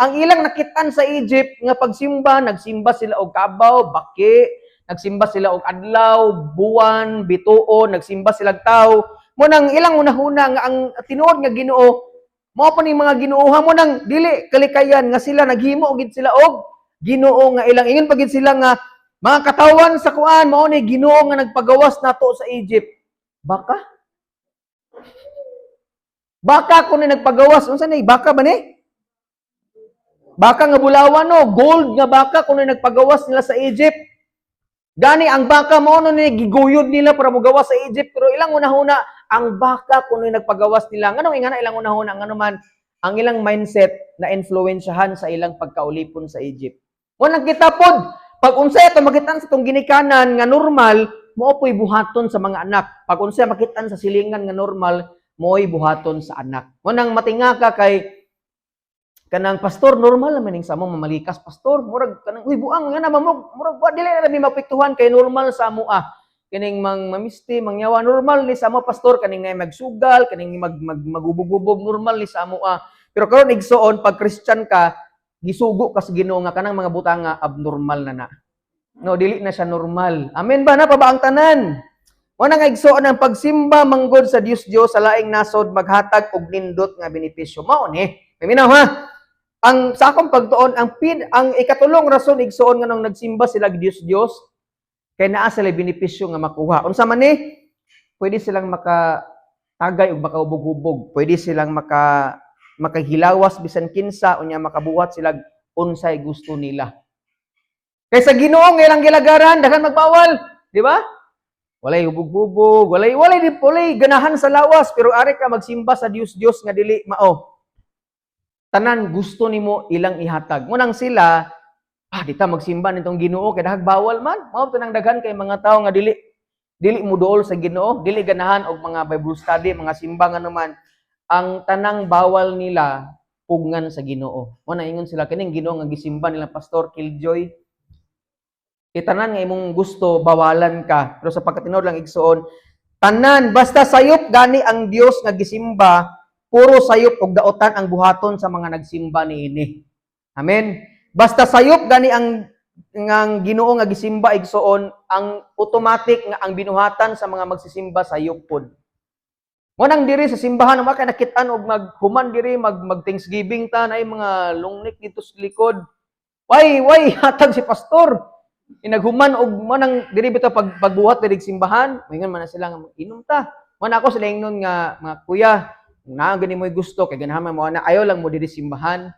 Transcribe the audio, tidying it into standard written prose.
ang ilang nakitaan sa Egypt nga pagsimba, nagsimba sila og kabaw, baki, nagsimba sila og adlaw, buwan, bituo, nagsimba sila tao. Mo nang ilang unahuna nga ang tinuod nga Ginoo, mao pa ning mga Ginooha mo nang dili kalikayan nga sila naghimo gid sila og Ginoo nga ilang ingon pagid sila nga mga katawan sa kuan mao ni Ginoo nga nagpagawas nato sa Egypt. Baka? Baka kuno nagpagawas unsa ni baka ba ni? Baka nga bulawan no, gold nga baka kuno nagpagawas nila sa Egypt. Gani ang baka mo no ni giguyod nila para mogawas sa Egypt pero ilang unahuna ang baka kuno nagpagawas nila. Nganong ingana ilang unahuna ngano man ang ilang mindset na influensyahan sa ilang pagkaulipon sa Egypt. Mo nakita pod pag unsay ato makitan sa tong ginikanan nga normal mao po'y buhaton sa mga anak. Pag unsay makitan sa silingan nga normal mo'y buhaton sa anak. Mo nang matinga ka kay kanang pastor normal naman ning samo mamalikas pastor murag kanang uy buang nga na murag wa dili na mi mapiktuhan kay normal sa amo kining mamisti mangyawa normal ni sa amo pastor kaning magsugal kaning magubog-ubog normal ni sa amo pero karon igsuon pag Christian ka gisugo ka sa Ginoo nga kanang mga butanga abnormal na no dili na siya normal amen ba na pa ba ang tanan mo nang igsuon ang pagsimba manggod sa Dios sa laing nasod maghatag og nindot nga benepisyo mao ni minaw ha. Ang sa akong pagtuon, ang ikatulong rason igsuon nga nung nagsimba sila Diyos kay naa sila benepisyo nga makuha. Unsa man ni? Pwede silang makatagay ug makaubog-ubog. Pwede silang makahilawas bisan kinsa unya makabuhat sila unsay gusto nila. Kay sa Ginoo nga ilang gilagaran daghan magbawal, di ba? Walay hubog-hubog, walay ganahan sa lawas pero ari ka magsimba sa Diyos nga dili mao. Tanan gusto nimo ilang ihatag. Munang sila, dita magsimba nitong Ginoo kay dahag bawal man. Mao tanang daghan kay mga tawo nga dili muduol sa Ginoo, dili ganahan og mga Bible study, mga simba nga naman. Ang tanang bawal nila pugngan sa Ginoo. Mo na ingon sila kining Ginoo nga gisimba nila Pastor Killjoy. Tanan nga imong gusto bawalan ka. Pero sa pagkatinuod lang igsuon, tanan basta sayop gani ang Dios nga gisimba. Puro sayop og daotan ang buhaton sa mga nagsimba niini. Amen. Basta sayop gani ang Ginoo nga gisimba igsuon, ang automatic nga ang binuhatan sa mga magsisimba sayop pod. Mo nang diri sa simbahan wa kay nakit-an og maghuman diri mag Thanksgiving ta nay mga lungnik dito sa likod. Way hatag si pastor. Inaghuman og mo nang diri bitaw pagbuhat diri simbahan, moingon man na sila nga inom ta. Mo na ako sila ingnon nga mga kuya na gani mo'y gusto kay ganahan mo na ayaw lang mo diri simbahan